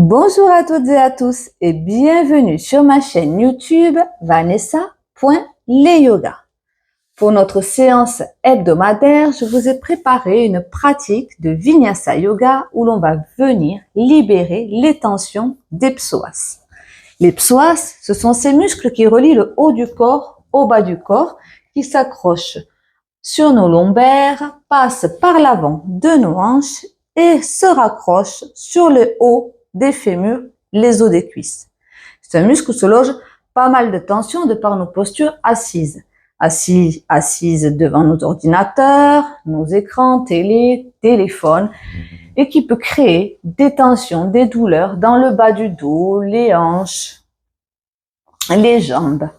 Bonjour à toutes et à tous et bienvenue sur ma chaîne YouTube Vanessa.leyoga. Pour notre séance hebdomadaire, je vous ai préparé une pratique de Vinyasa Yoga où l'on va venir libérer les tensions des psoas. Les psoas, ce sont ces muscles qui relient le haut du corps au bas du corps, qui s'accrochent sur nos lombaires, passent par l'avant de nos hanches et se raccrochent sur le haut des fémurs, les os des cuisses. C'est un muscle où se loge pas mal de tension de par nos postures assises. Assises devant nos ordinateurs, nos écrans, télé, téléphones, et qui peut créer des tensions, des douleurs dans le bas du dos, les hanches, les jambes.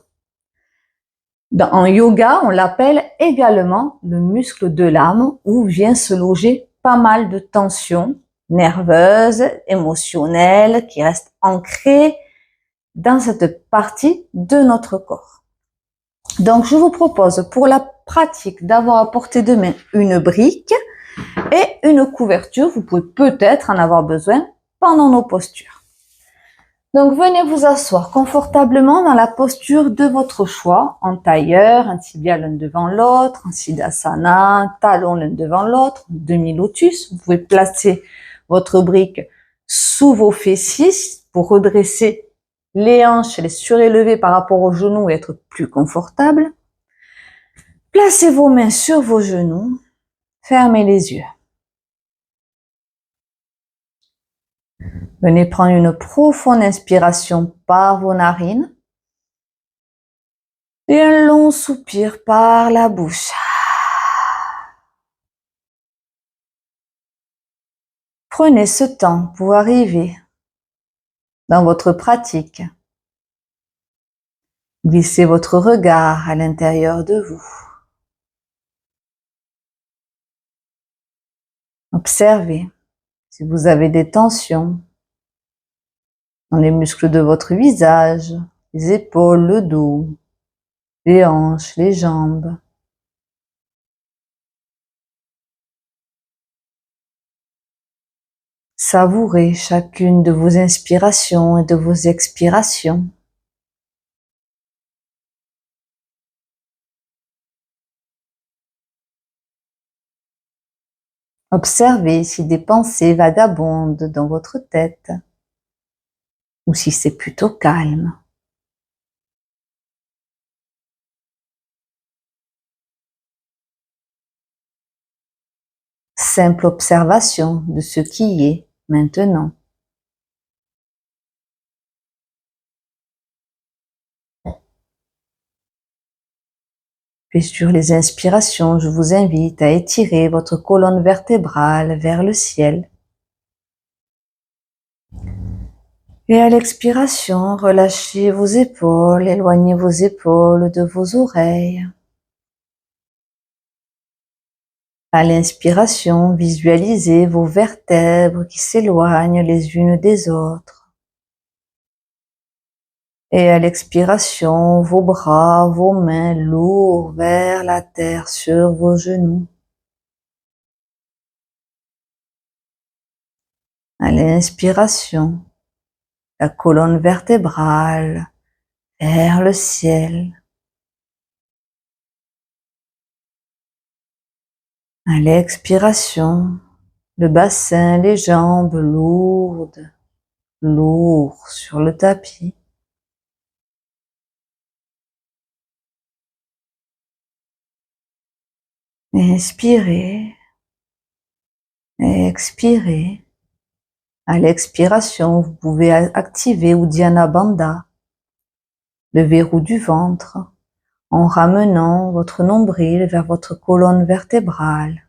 En yoga, on l'appelle également le muscle de l'âme où vient se loger pas mal de tensions nerveuses, émotionnelles qui restent ancrées dans cette partie de notre corps. Donc, je vous propose pour la pratique d'avoir à portée de main une brique et une couverture. Vous pouvez peut-être en avoir besoin pendant nos postures. Donc, venez vous asseoir confortablement dans la posture de votre choix, en tailleur, un tibia l'un devant l'autre, en siddhasana, talon l'un devant l'autre, demi-lotus. Vous pouvez placer votre brique sous vos fessiers pour redresser les hanches, les surélever par rapport aux genoux et être plus confortable. Placez vos mains sur vos genoux, fermez les yeux. Venez prendre une profonde inspiration par vos narines et un long soupir par la bouche. Prenez ce temps pour arriver dans votre pratique. Glissez votre regard à l'intérieur de vous. Observez si vous avez des tensions dans les muscles de votre visage, les épaules, le dos, les hanches, les jambes. Savourez chacune de vos inspirations et de vos expirations. Observez si des pensées vagabondent dans votre tête ou si c'est plutôt calme. Simple observation de ce qui est maintenant. Puis sur les inspirations, je vous invite à étirer votre colonne vertébrale vers le ciel. Et à l'expiration, relâchez vos épaules, éloignez vos épaules de vos oreilles. À l'inspiration, visualisez vos vertèbres qui s'éloignent les unes des autres. Et à l'expiration, vos bras, vos mains lourds vers la terre sur vos genoux. À l'inspiration, la colonne vertébrale vers le ciel. À l'expiration, le bassin, les jambes lourdes, lourds sur le tapis. Inspirez, expirez. À l'expiration, vous pouvez activer Uddiyana Bandha, le verrou du ventre, en ramenant votre nombril vers votre colonne vertébrale.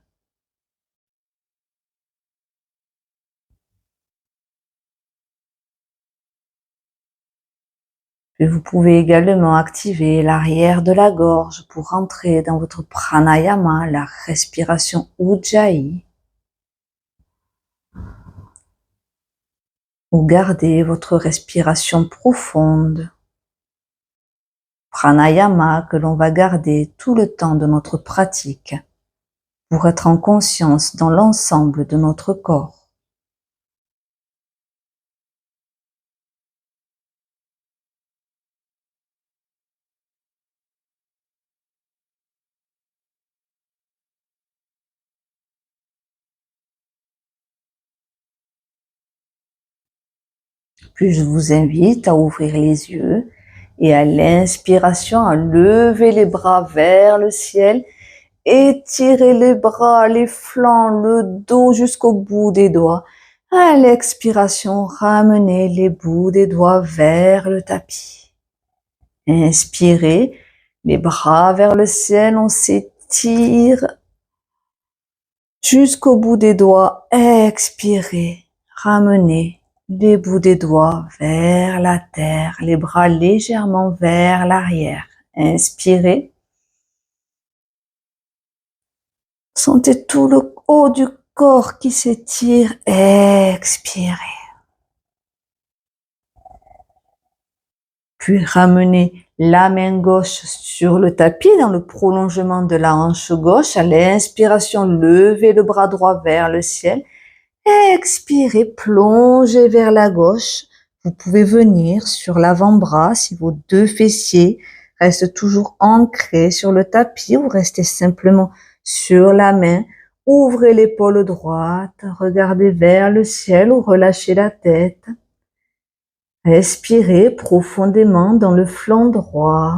Puis vous pouvez également activer l'arrière de la gorge pour rentrer dans votre pranayama, la respiration Ujjayi. Ou gardez votre respiration profonde. Pranayama que l'on va garder tout le temps de notre pratique pour être en conscience dans l'ensemble de notre corps. Puis je vous invite à ouvrir les yeux et à l'inspiration à lever les bras vers le ciel. Étirez les bras, les flancs, le dos jusqu'au bout des doigts. À l'expiration, ramenez les bouts des doigts vers le tapis. Inspirez, les bras vers le ciel, on s'étire jusqu'au bout des doigts. Expirez, ramenez les bouts des doigts vers la terre, les bras légèrement vers l'arrière. Inspirez. Sentez tout le haut du corps qui s'étire. Expirez. Puis ramenez la main gauche sur le tapis dans le prolongement de la hanche gauche. À l'inspiration, levez le bras droit vers le ciel. Expirez, plongez vers la gauche. Vous pouvez venir sur l'avant-bras si vos deux fessiers restent toujours ancrés sur le tapis ou restez simplement sur la main. Ouvrez l'épaule droite, regardez vers le ciel ou relâchez la tête. Respirez profondément dans le flanc droit.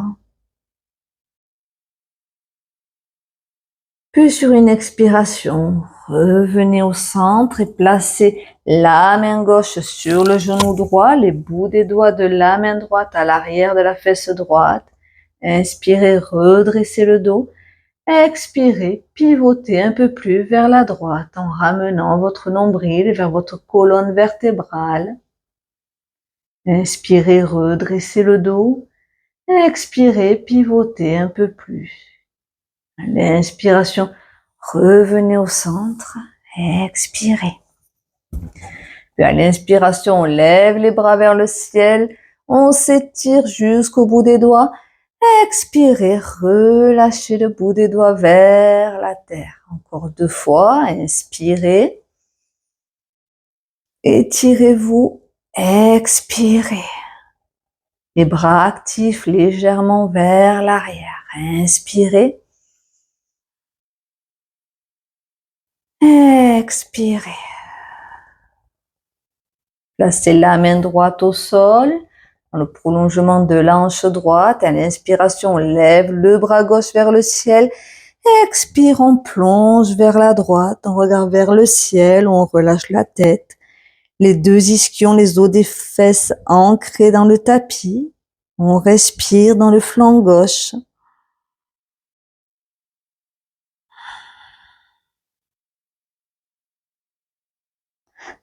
Puis sur une expiration, revenez au centre et placez la main gauche sur le genou droit, les bouts des doigts de la main droite à l'arrière de la fesse droite. Inspirez, redressez le dos. Expirez, pivotez un peu plus vers la droite en ramenant votre nombril vers votre colonne vertébrale. Inspirez, redressez le dos. Expirez, pivotez un peu plus. À l'inspiration, revenez au centre. Expirez. Puis à l'inspiration, on lève les bras vers le ciel. On s'étire jusqu'au bout des doigts. Expirez, relâchez le bout des doigts vers la terre. Encore 2 fois. Inspirez. Étirez-vous. Expirez. Les bras actifs légèrement vers l'arrière. Inspirez. Expirez. Placez la main droite au sol, dans le prolongement de la hanche droite. À l'inspiration, on lève le bras gauche vers le ciel. Expire, on plonge vers la droite, on regarde vers le ciel, on relâche la tête. Les 2 ischions, les os des fesses ancrés dans le tapis. On respire dans le flanc gauche.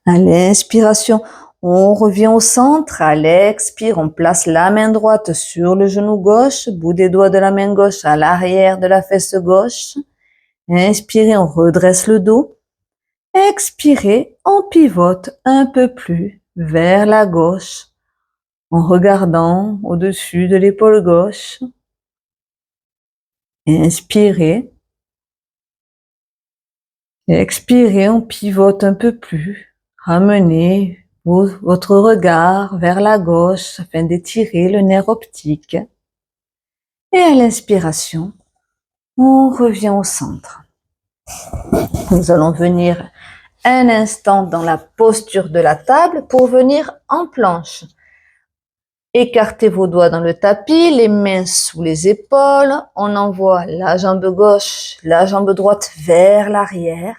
À l'inspiration, on revient au centre. À l'expire, on place la main droite sur le genou gauche, bout des doigts de la main gauche à l'arrière de la fesse gauche. Inspirez, on redresse le dos. Expirez, on pivote un peu plus vers la gauche en regardant au-dessus de l'épaule gauche. Inspirez. Expirez, on pivote un peu plus. Ramenez votre regard vers la gauche afin d'étirer le nerf optique. Et à l'inspiration, on revient au centre. Nous allons venir un instant dans la posture de la table pour venir en planche. Écartez vos doigts dans le tapis, les mains sous les épaules. On envoie la jambe gauche, la jambe droite vers l'arrière.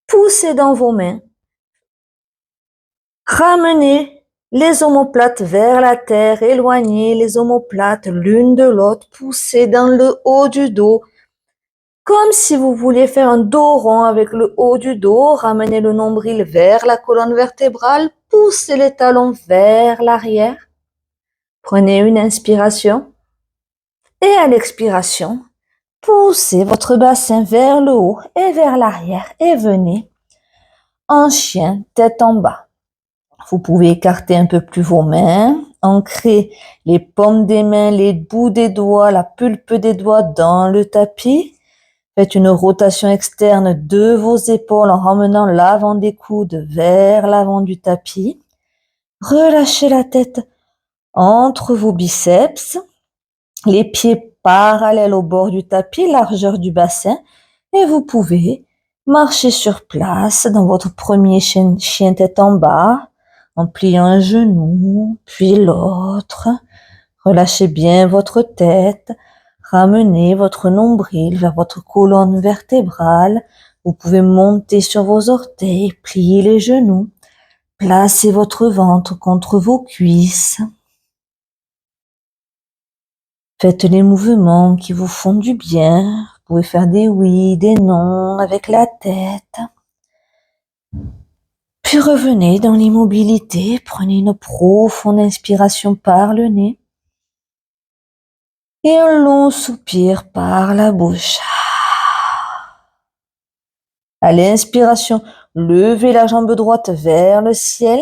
Poussez dans vos mains. Ramenez les omoplates vers la terre. Éloignez les omoplates l'une de l'autre. Poussez dans le haut du dos. Comme si vous vouliez faire un dos rond avec le haut du dos. Ramenez le nombril vers la colonne vertébrale. Poussez les talons vers l'arrière. Prenez une inspiration. Et à l'expiration, poussez votre bassin vers le haut et vers l'arrière. Et venez en chien, tête en bas. Vous pouvez écarter un peu plus vos mains, ancrer les paumes des mains, les bouts des doigts, la pulpe des doigts dans le tapis. Faites une rotation externe de vos épaules en ramenant l'avant des coudes vers l'avant du tapis. Relâchez la tête entre vos biceps, les pieds parallèles au bord du tapis, largeur du bassin, et vous pouvez marcher sur place dans votre premier chien tête en bas, en pliant un genou, puis l'autre. Relâchez bien votre tête. Ramenez votre nombril vers votre colonne vertébrale. Vous pouvez monter sur vos orteils, plier les genoux. Placez votre ventre contre vos cuisses. Faites les mouvements qui vous font du bien. Vous pouvez faire des oui, des non avec la tête. Puis revenez dans l'immobilité. Prenez une profonde inspiration par le nez. Et un long soupir par la bouche. À l'inspiration, levez la jambe droite vers le ciel.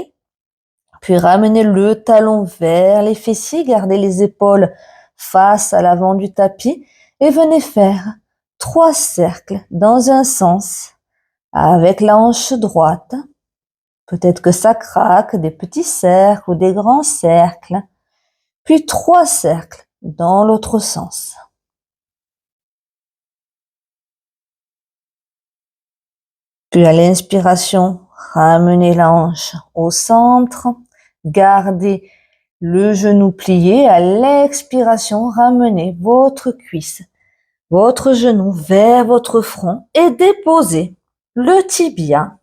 Puis ramenez le talon vers les fessiers. Gardez les épaules face à l'avant du tapis. Et venez faire 3 cercles dans un sens avec la hanche droite. Peut-être que ça craque, des petits cercles ou des grands cercles. Puis 3 cercles dans l'autre sens. Puis à l'inspiration, ramenez la hanche au centre. Gardez le genou plié. À l'expiration, ramenez votre cuisse, votre genou vers votre front et déposez le tibia,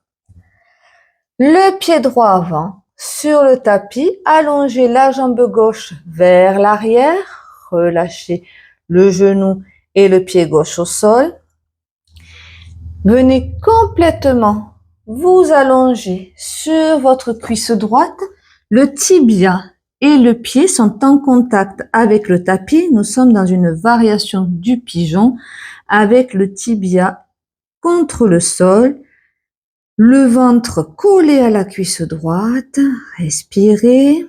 le pied droit avant sur le tapis. Allongez la jambe gauche vers l'arrière. Relâchez le genou et le pied gauche au sol. Venez complètement vous allonger sur votre cuisse droite. Le tibia et le pied sont en contact avec le tapis. Nous sommes dans une variation du pigeon avec le tibia contre le sol, le ventre collé à la cuisse droite. Respirez.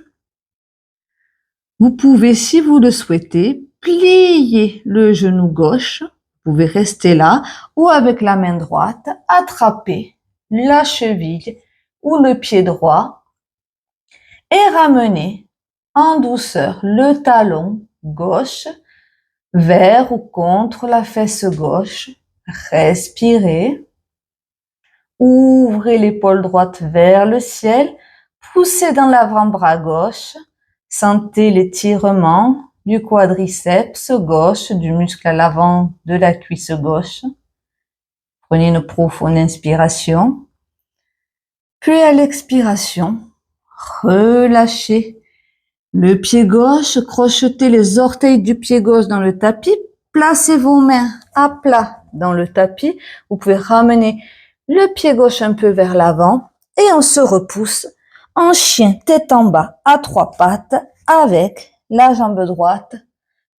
Vous pouvez, si vous le souhaitez, plier le genou gauche. Vous pouvez rester là ou avec la main droite, attraper la cheville ou le pied droit et ramener en douceur le talon gauche vers ou contre la fesse gauche. Respirez. Ouvrez l'épaule droite vers le ciel. Poussez dans l'avant-bras gauche. Sentez l'étirement du quadriceps gauche, du muscle à l'avant de la cuisse gauche. Prenez une profonde inspiration. Puis à l'expiration, relâchez le pied gauche, crochetez les orteils du pied gauche dans le tapis. Placez vos mains à plat dans le tapis. Vous pouvez ramener le pied gauche un peu vers l'avant et on se repousse en chien tête en bas à 3 pattes avec la jambe droite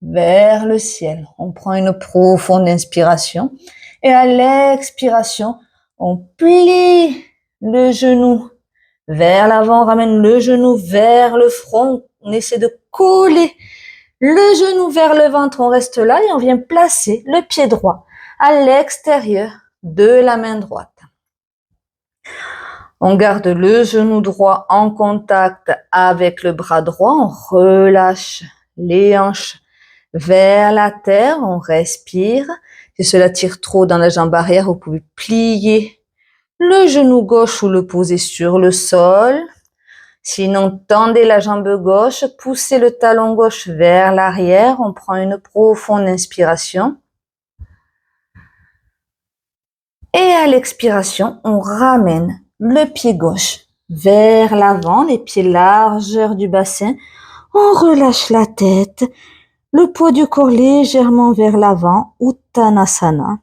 vers le ciel. On prend une profonde inspiration et à l'expiration, on plie le genou vers l'avant, on ramène le genou vers le front, on essaie de coller le genou vers le ventre, on reste là et on vient placer le pied droit à l'extérieur de la main droite. On garde le genou droit en contact avec le bras droit, on relâche les hanches vers la terre, on respire. Si cela tire trop dans la jambe arrière, vous pouvez plier le genou gauche ou le poser sur le sol. Sinon, tendez la jambe gauche, poussez le talon gauche vers l'arrière. On prend une profonde inspiration. Et à l'expiration, on ramène le pied gauche vers l'avant, les pieds largeur du bassin. On relâche la tête, le poids du corps légèrement vers l'avant, Uttanasana.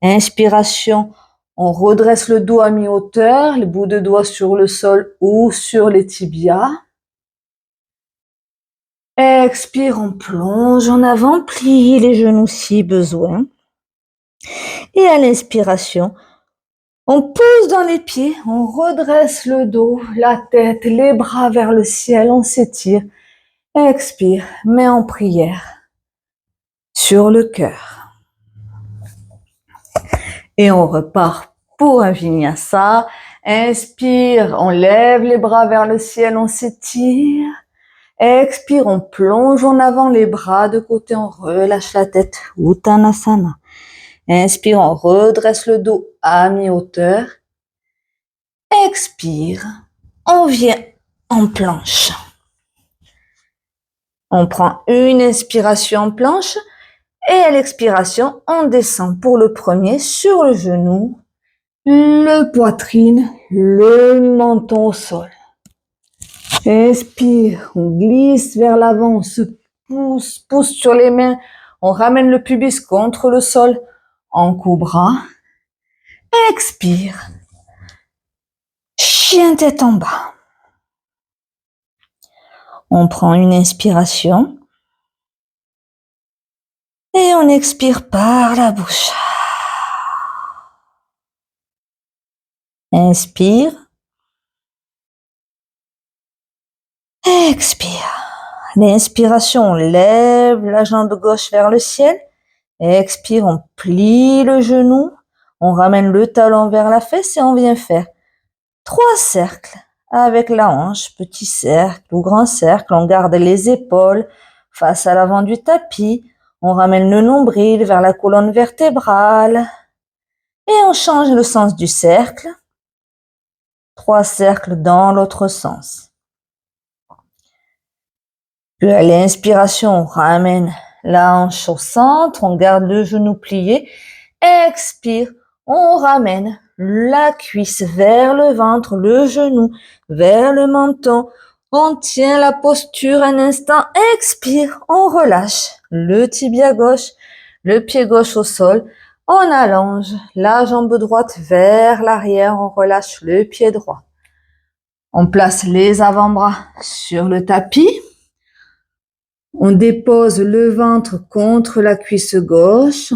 Inspiration, on redresse le dos à mi-hauteur, les bouts de doigts sur le sol ou sur les tibias. Expire, on plonge en avant, plie les genoux si besoin. Et à l'inspiration, on pose dans les pieds, on redresse le dos, la tête, les bras vers le ciel, on s'étire. Expire, mets en prière sur le cœur. Et on repart pour un vinyasa. Inspire, on lève les bras vers le ciel, on s'étire. Expire, on plonge en avant les bras de côté, on relâche la tête, Uttanasana. Inspire, on redresse le dos à mi-hauteur. Expire, on vient en planche. On prend une inspiration en planche et à l'expiration, on descend pour le premier sur le genou, le poitrine, le menton au sol. Inspire, on glisse vers l'avant, on se pousse sur les mains, on ramène le pubis contre le sol, en cobra. Expire, chien tête en bas. On prend une inspiration et on expire par la bouche. Inspire. Expire. L'inspiration, on lève la jambe gauche vers le ciel. Expire, on plie le genou. On ramène le talon vers la fesse et on vient faire 3 cercles avec la hanche. Petit cercle ou grand cercle. On garde les épaules face à l'avant du tapis. On ramène le nombril vers la colonne vertébrale. Et on change le sens du cercle. 3 cercles dans l'autre sens. Puis à l'inspiration, on ramène la hanche au centre, on garde le genou plié. Expire, on ramène la cuisse vers le ventre, le genou vers le menton. On tient la posture un instant. Expire, on relâche le tibia gauche, le pied gauche au sol. On allonge la jambe droite vers l'arrière, on relâche le pied droit. On place les avant-bras sur le tapis. On dépose le ventre contre la cuisse gauche.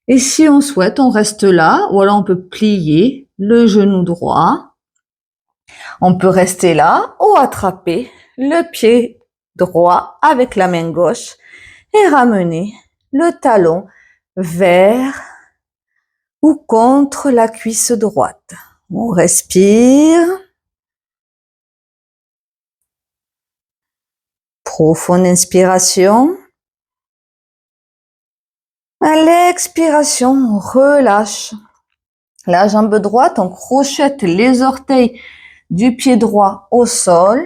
Et si on souhaite, on reste là, ou alors on peut plier le genou droit. On peut rester là ou attraper le pied droit avec la main gauche et ramener le talon vers ou contre la cuisse droite. On respire. Profonde inspiration. À l'expiration, on relâche la jambe droite, on crochette les orteils du pied droit au sol.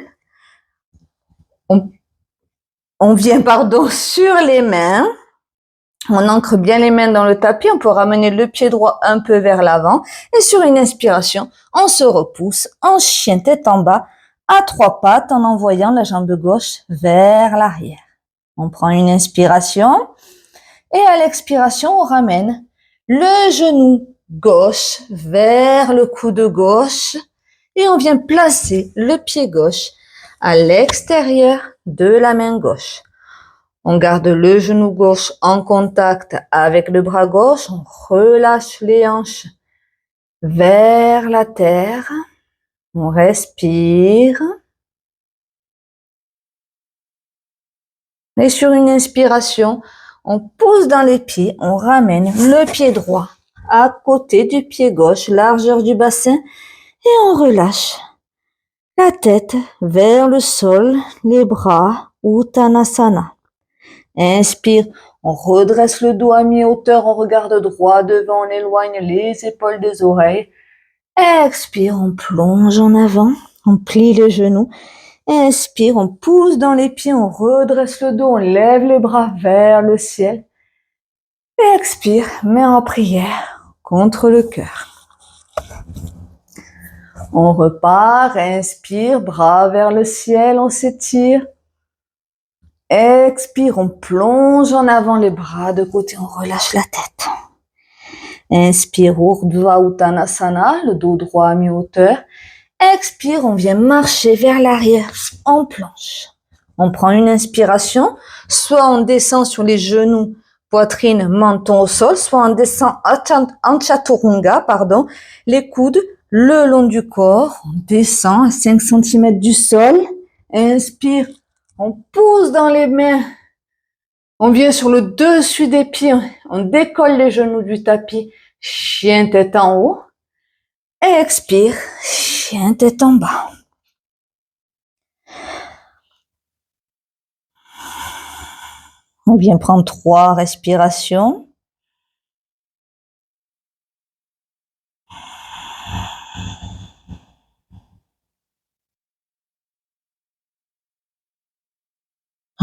On vient, sur les mains. On ancre bien les mains dans le tapis. On peut ramener le pied droit un peu vers l'avant. Et sur une inspiration, on se repousse en chien tête en bas à 3 pattes en envoyant la jambe gauche vers l'arrière. On prend une inspiration. Et à l'expiration, on ramène le genou gauche vers le coude gauche et on vient placer le pied gauche à l'extérieur de la main gauche. On garde le genou gauche en contact avec le bras gauche, on relâche les hanches vers la terre, on respire. Et sur une inspiration, on pousse dans les pieds, on ramène le pied droit à côté du pied gauche, largeur du bassin, et on relâche la tête vers le sol, les bras, Uttanasana. Inspire, on redresse le dos à mi-hauteur, on regarde droit devant, on éloigne les épaules des oreilles. Expire, on plonge en avant, on plie le genou. Inspire, on pousse dans les pieds, on redresse le dos, on lève les bras vers le ciel. Expire, main en prière contre le cœur. On repart, inspire, bras vers le ciel, on s'étire. Expire, on plonge en avant les bras de côté, on relâche la tête. Inspire, Urdhva Uttanasana, le dos droit à mi-hauteur. Expire, on vient marcher vers l'arrière en planche. On prend une inspiration, soit on descend sur les genoux, poitrine, menton au sol, soit on descend en chaturanga, les coudes le long du corps, on descend à 5 cm du sol. Inspire, on pousse dans les mains, on vient sur le dessus des pieds, on décolle les genoux du tapis, chien tête en haut. Expire, chien tête en bas. On vient prendre 3 respirations.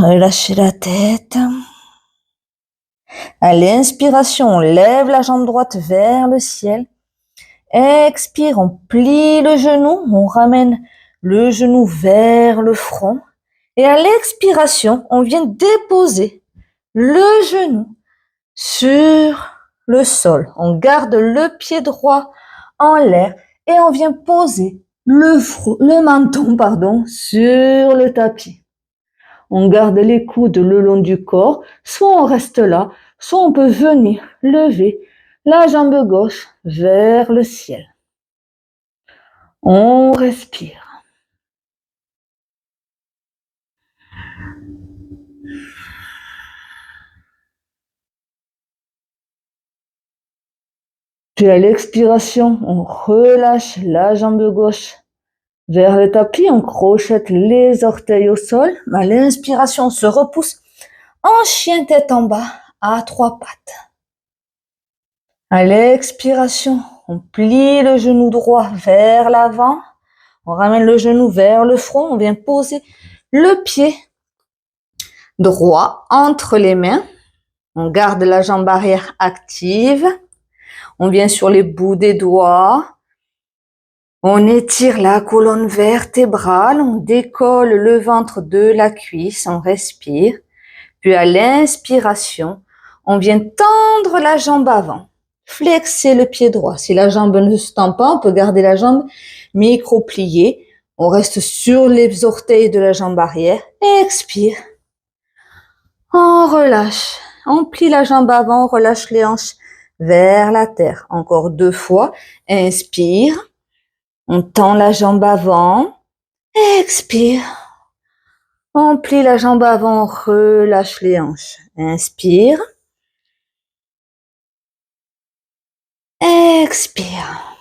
Relâchez la tête. À l'inspiration, on lève la jambe droite vers le ciel. Expire, on plie le genou, on ramène le genou vers le front. Et à l'expiration, on vient déposer le genou sur le sol. On garde le pied droit en l'air et on vient poser le menton, sur le tapis. On garde les coudes le long du corps, soit on reste là, soit on peut venir lever la jambe gauche vers le ciel. On respire. Puis à l'expiration, on relâche la jambe gauche vers le tapis, on crochette les orteils au sol. À l'inspiration, on se repousse en chien tête en bas à 3 pattes. À l'expiration, on plie le genou droit vers l'avant. On ramène le genou vers le front. On vient poser le pied droit entre les mains. On garde la jambe arrière active. On vient sur les bouts des doigts. On étire la colonne vertébrale. On décolle le ventre de la cuisse. On respire. Puis à l'inspiration, on vient tendre la jambe avant. Flexer le pied droit. Si la jambe ne se tend pas, on peut garder la jambe micro-pliée. On reste sur les orteils de la jambe arrière. Expire. On relâche. On plie la jambe avant, on relâche les hanches vers la terre. Encore 2 fois. Inspire. On tend la jambe avant. Expire. On plie la jambe avant, on relâche les hanches. Inspire. Expire.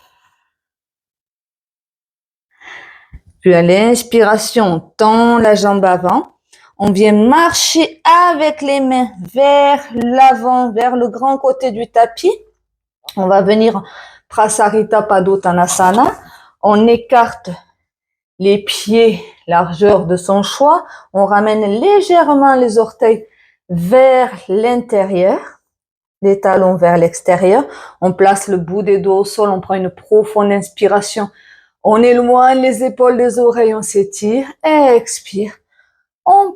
Puis à l'inspiration, on tend la jambe avant. On vient marcher avec les mains vers l'avant, vers le grand côté du tapis. On va venir Prasarita Padottanasana. On écarte les pieds, largeur de son choix. On ramène légèrement les orteils vers l'intérieur, les talons vers l'extérieur. On place le bout des doigts au sol. On prend une profonde inspiration. On éloigne les épaules des oreilles. On s'étire. Expire. On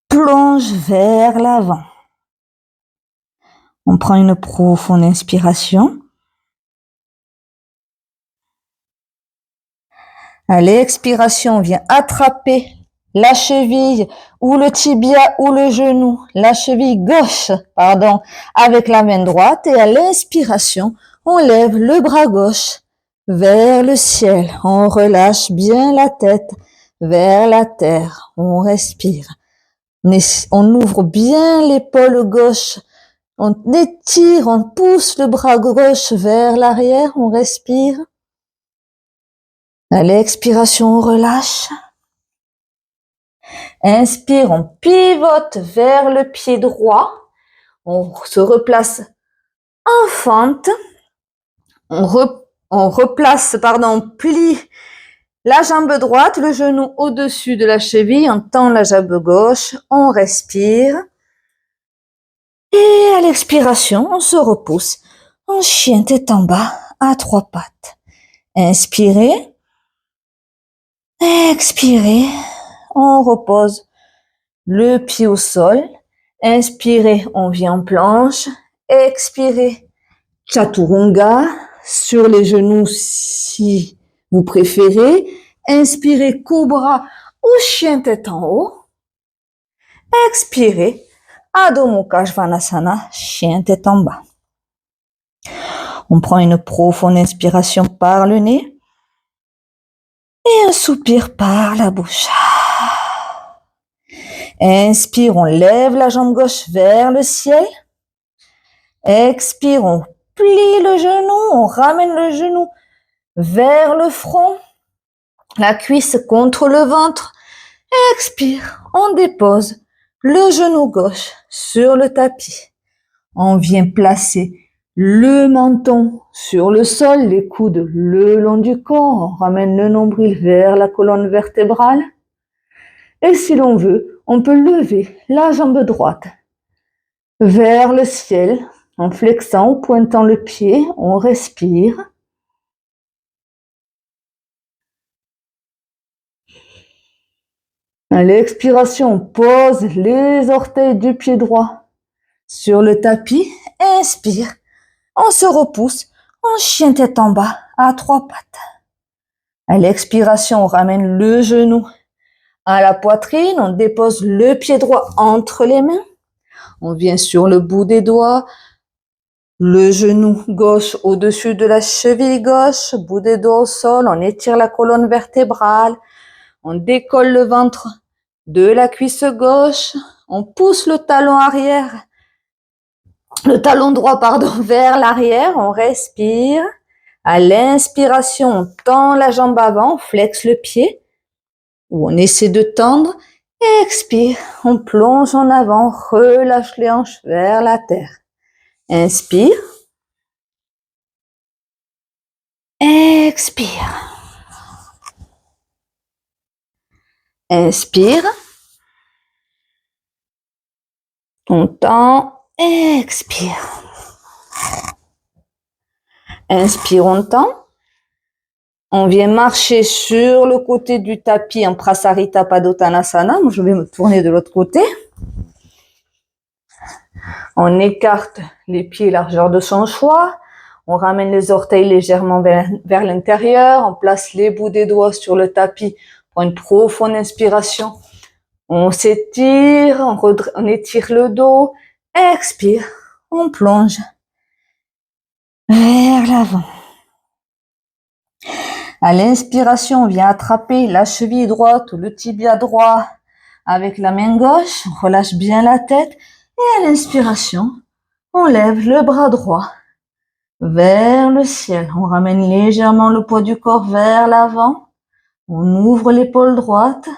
plonge vers l'avant. On prend une profonde inspiration. À l'expiration, on vient attraper la cheville ou le tibia ou le genou, la cheville gauche, avec la main droite. Et à l'inspiration, on lève le bras gauche vers le ciel. On relâche bien la tête vers la terre. On respire. On ouvre bien l'épaule gauche. On étire, on pousse le bras gauche vers l'arrière. On respire. À l'expiration, on relâche. Inspire, on pivote vers le pied droit. On se replace en fente. On plie la jambe droite, le genou au-dessus de la cheville. On tend la jambe gauche. On respire. Et à l'expiration, on se repousse en chien tête en bas à 3 pattes. Inspirez. Expirez, on repose le pied au sol. Inspirez, on vient en planche. Expirez, Chaturanga, sur les genoux si vous préférez. Inspirez, Cobra ou chien tête en haut. Expirez, Adho Mukha Svanasana, chien tête en bas. On prend une profonde inspiration par le nez. Et un soupir par la bouche. Inspire, on lève la jambe gauche vers le ciel. Expire, on plie le genou, on ramène le genou vers le front, la cuisse contre le ventre. Expire, on dépose le genou gauche sur le tapis. On vient placer le menton sur le sol, les coudes le long du corps. On ramène le nombril vers la colonne vertébrale. Et si l'on veut, On peut lever la jambe droite vers le ciel en flexant ou pointant le pied. On respire. À l'expiration, on pose les orteils du pied droit sur le tapis. Inspire. On se repousse. On chien tête en bas à 3 pattes. À l'expiration, on ramène le genou à la poitrine. On dépose le pied droit entre les mains. On vient sur le bout des doigts. Le genou gauche au-dessus de la cheville gauche. Bout des doigts au sol. On étire la colonne vertébrale. On décolle le ventre de la cuisse gauche. On pousse le talon arrière. Le talon droit, vers l'arrière. On respire. À l'inspiration, on tend la jambe avant, on flexe le pied, ou on essaie de tendre. Expire, on plonge en avant, relâche les hanches vers la terre. Inspire. Expire. Inspire. On tend. Expire. Inspire, on tend. On vient marcher sur le côté du tapis en Prasarita Padottanasana. Moi, je vais me tourner de l'autre côté. On écarte les pieds largeur de son choix. On ramène les orteils légèrement vers l'intérieur. On place les bouts des doigts sur le tapis pour une profonde inspiration. On s'étire, on étire le dos. Expire, on plonge vers l'avant. À l'inspiration, on vient attraper la cheville droite ou le tibia droit avec la main gauche. On relâche bien la tête. Et à l'inspiration, on lève le bras droit vers le ciel. On ramène légèrement le poids du corps vers l'avant. On ouvre l'épaule droite.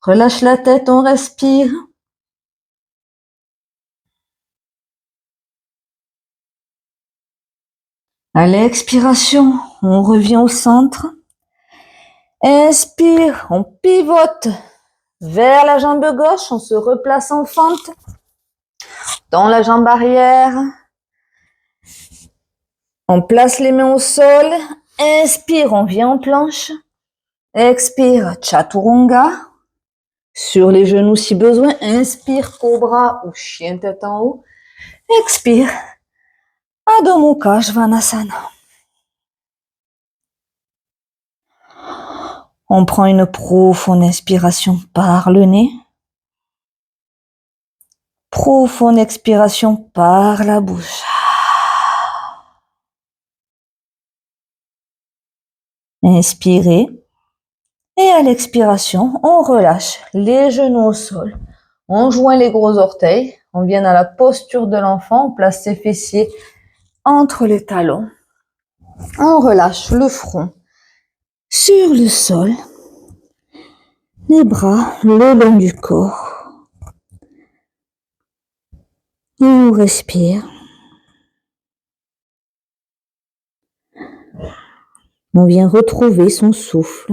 Relâche la tête, on respire. À l'expiration, on revient au centre. Inspire, on pivote vers la jambe gauche, on se replace en fente. Dans la jambe arrière. On place les mains au sol. Inspire, on vient en planche. Expire, Chaturanga. Sur les genoux si besoin. Inspire, Cobra ou chien tête en haut. Expire, Adho Mukha Svanasana. On prend une profonde inspiration par le nez. Profonde expiration par la bouche. Inspirez. Et à l'expiration, on relâche les genoux au sol. On joint les gros orteils. On vient dans la posture de l'enfant. On place ses fessiers entre les talons. On relâche le front sur le sol. Les bras le long du corps. On respire. On vient retrouver son souffle.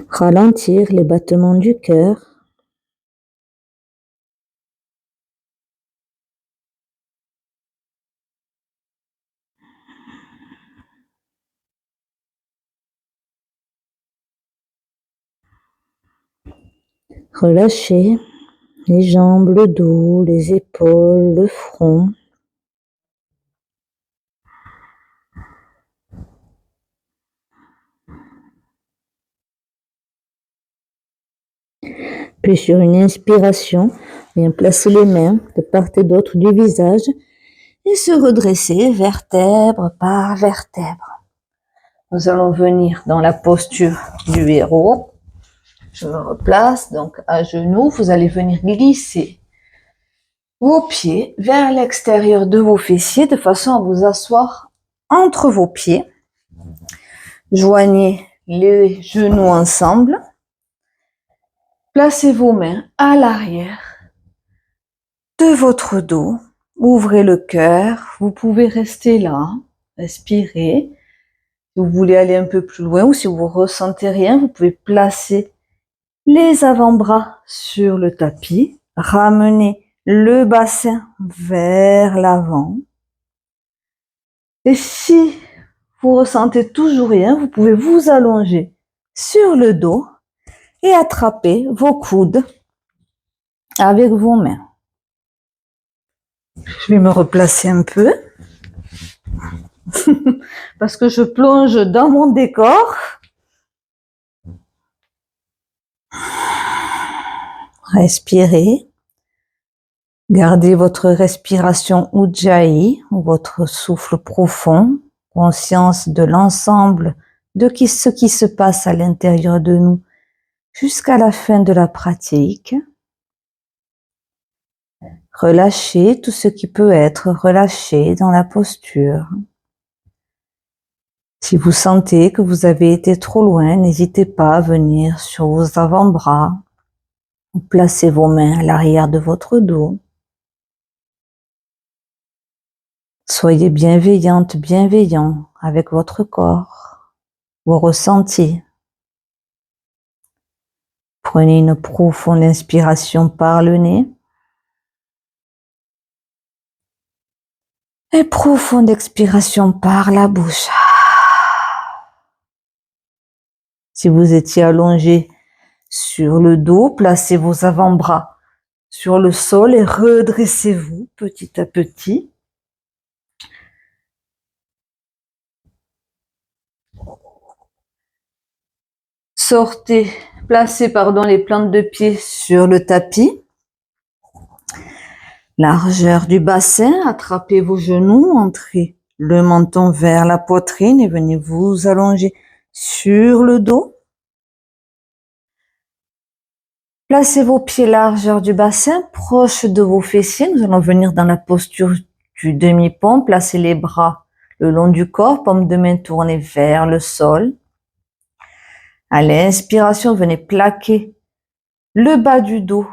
Ralentir les battements du cœur. Relâcher les jambes, le dos, les épaules, le front. Puis sur une inspiration, on vient placer les mains de part et d'autre du visage et se redresser vertèbre par vertèbre. Nous allons venir dans la posture du héros. Je me replace donc à genoux. Vous allez venir glisser vos pieds vers l'extérieur de vos fessiers de façon à vous asseoir entre vos pieds. Joignez les genoux ensemble. Placez vos mains à l'arrière de votre dos. Ouvrez le cœur. Vous pouvez rester là. Respirez. Si vous voulez aller un peu plus loin ou si vous ressentez rien, vous pouvez placer les avant-bras sur le tapis, ramener le bassin vers l'avant. Et si vous ressentez toujours rien, vous pouvez vous allonger sur le dos et attraper vos coudes avec vos mains. Je vais me replacer un peu parce que je plonge dans mon décor. Respirez. Gardez votre respiration Ujjayi, ou votre souffle profond, conscience de l'ensemble de ce qui se passe à l'intérieur de nous jusqu'à la fin de la pratique. Relâchez tout ce qui peut être relâché dans la posture. Si vous sentez que vous avez été trop loin, n'hésitez pas à venir sur vos avant-bras ou placez vos mains à l'arrière de votre dos. Soyez bienveillante, bienveillant avec votre corps, vos ressentis. Prenez une profonde inspiration par le nez et profonde expiration par la bouche. Si vous étiez allongé sur le dos, placez vos avant-bras sur le sol et redressez-vous petit à petit. Placez les plantes de pied sur le tapis. Largeur du bassin, attrapez vos genoux, entrez le menton vers la poitrine et venez vous allonger sur le dos. Placez vos pieds largeur du bassin, proche de vos fessiers. Nous allons venir dans la posture du demi-pont. Placez les bras le long du corps, paume de main tournée vers le sol. À l'inspiration, venez plaquer le bas du dos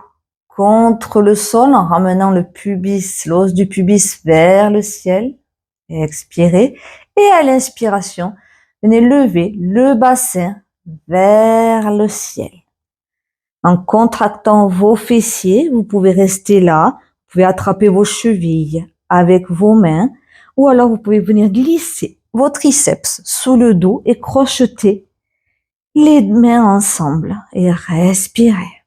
contre le sol en ramenant le pubis, l'os du pubis vers le ciel. Et expirez. Et à l'inspiration, venez lever le bassin vers le ciel. En contractant vos fessiers, vous pouvez rester là. Vous pouvez attraper vos chevilles avec vos mains. Ou alors vous pouvez venir glisser vos triceps sous le dos et crocheter les mains ensemble. Et respirez.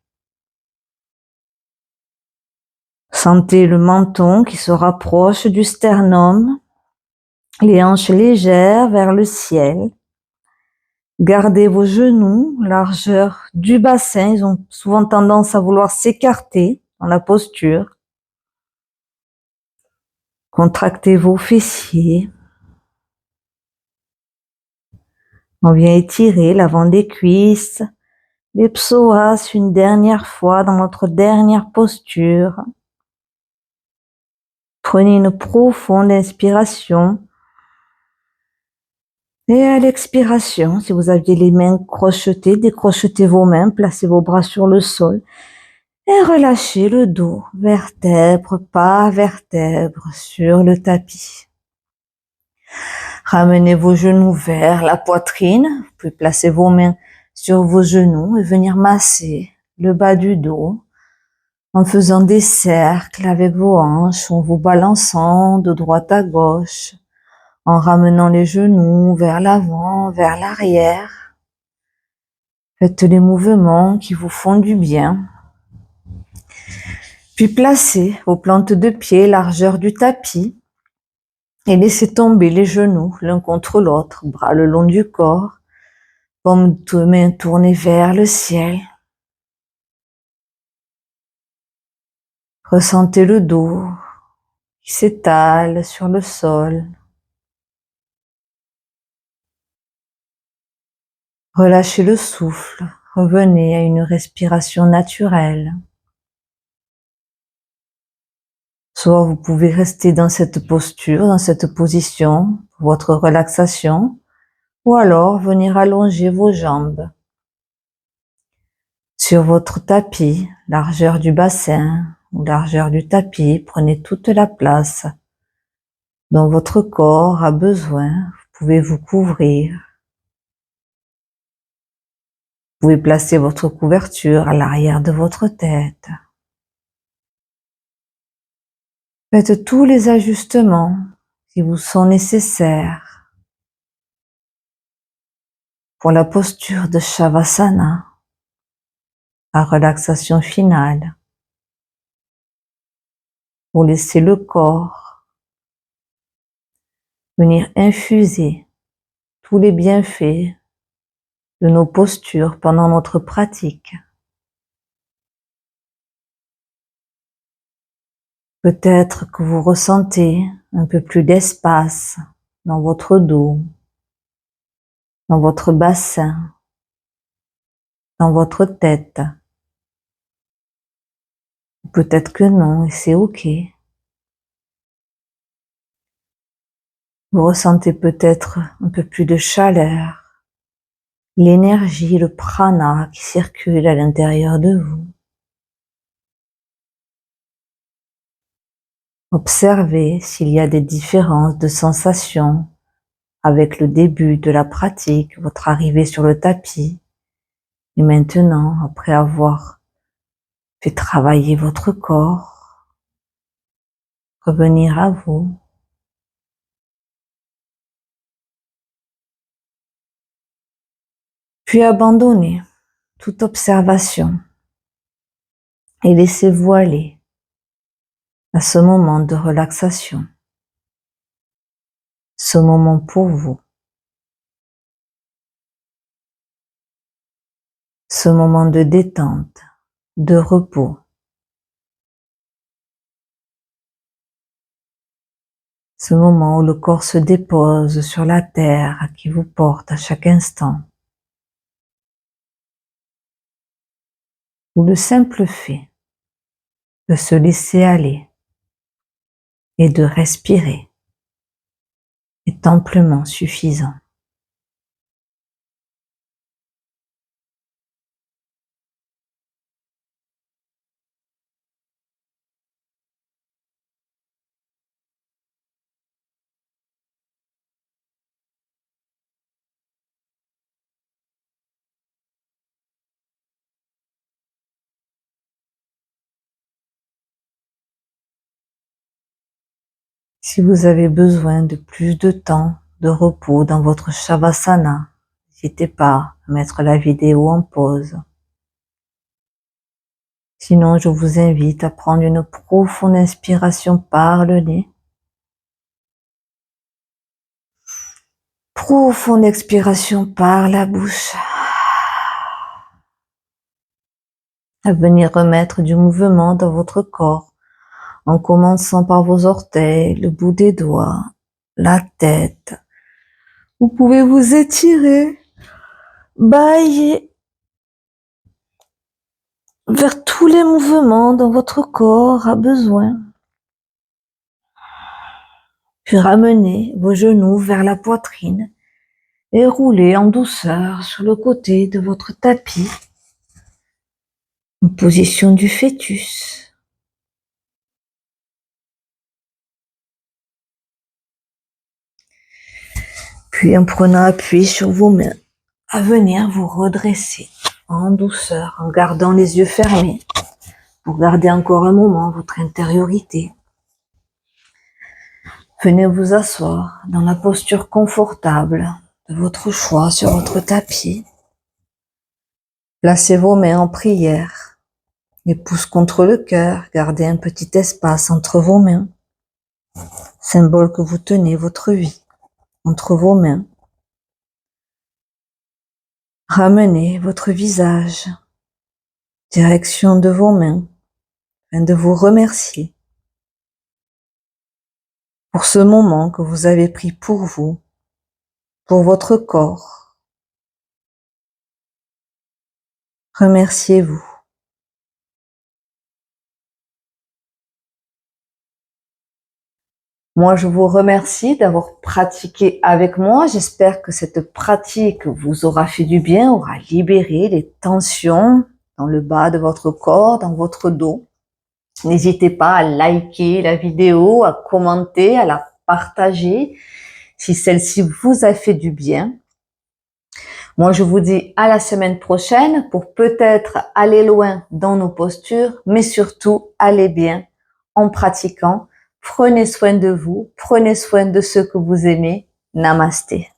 Sentez le menton qui se rapproche du sternum, les hanches légères vers le ciel. Gardez vos genoux, largeur du bassin, ils ont souvent tendance à vouloir s'écarter dans la posture. Contractez vos fessiers. On vient étirer l'avant des cuisses, les psoas une dernière fois dans notre dernière posture. Prenez une profonde inspiration. Et à l'expiration, si vous aviez les mains crochetées, décrochetez vos mains, placez vos bras sur le sol et relâchez le dos, vertèbre par vertèbre sur le tapis. Ramenez vos genoux vers la poitrine, vous pouvez placer vos mains sur vos genoux et venir masser le bas du dos en faisant des cercles avec vos hanches, en vous balançant de droite à gauche, en ramenant les genoux vers l'avant, vers l'arrière. Faites les mouvements qui vous font du bien. Puis placez vos plantes de pied largeur du tapis et laissez tomber les genoux l'un contre l'autre, bras le long du corps, paume de main tournée vers le ciel. Ressentez le dos qui s'étale sur le sol. Relâchez le souffle, revenez à une respiration naturelle. Soit vous pouvez rester dans cette posture, dans cette position, pour votre relaxation, ou alors venir allonger vos jambes. Sur votre tapis, largeur du bassin ou largeur du tapis, prenez toute la place dont votre corps a besoin. Vous pouvez vous couvrir Vous pouvez placer votre couverture à l'arrière de votre tête. Faites tous les ajustements qui vous sont nécessaires pour la posture de Shavasana, la relaxation finale, pour laisser le corps venir infuser tous les bienfaits de nos postures pendant notre pratique. Peut-être que vous ressentez un peu plus d'espace dans votre dos, dans votre bassin, dans votre tête. Peut-être que non, et c'est OK. Vous ressentez peut-être un peu plus de chaleur, l'énergie, le prana qui circule à l'intérieur de vous. Observez s'il y a des différences de sensations avec le début de la pratique, votre arrivée sur le tapis. Et maintenant, après avoir fait travailler votre corps, revenir à vous. Puis abandonnez toute observation et laissez-vous aller à ce moment de relaxation, ce moment pour vous, ce moment de détente, de repos. Ce moment où le corps se dépose sur la terre qui vous porte à chaque instant. Où le simple fait de se laisser aller et de respirer est amplement suffisant. Si vous avez besoin de plus de temps de repos dans votre Shavasana, n'hésitez pas à mettre la vidéo en pause. Sinon, je vous invite à prendre une profonde inspiration par le nez. Profonde expiration par la bouche. À venir remettre du mouvement dans votre corps, en commençant par vos orteils, le bout des doigts, la tête. Vous pouvez vous étirer, bâiller vers tous les mouvements dont votre corps a besoin. Puis ramenez vos genoux vers la poitrine et roulez en douceur sur le côté de votre tapis, en position du fœtus. Puis en prenant appui sur vos mains, à venir vous redresser en douceur, en gardant les yeux fermés, pour garder encore un moment votre intériorité. Venez vous asseoir dans la posture confortable de votre choix sur votre tapis. Placez vos mains en prière, les pouces contre le cœur, gardez un petit espace entre vos mains, symbole que vous tenez votre vie entre vos mains. Ramenez votre visage, direction de vos mains, afin de vous remercier pour ce moment que vous avez pris pour vous, pour votre corps. Remerciez-vous. Moi, je vous remercie d'avoir pratiqué avec moi. J'espère que cette pratique vous aura fait du bien, aura libéré les tensions dans le bas de votre corps, dans votre dos. N'hésitez pas à liker la vidéo, à commenter, à la partager si celle-ci vous a fait du bien. Moi, je vous dis à la semaine prochaine pour peut-être aller loin dans nos postures, mais surtout aller bien en pratiquant. Prenez soin de vous, prenez soin de ceux que vous aimez. Namasté.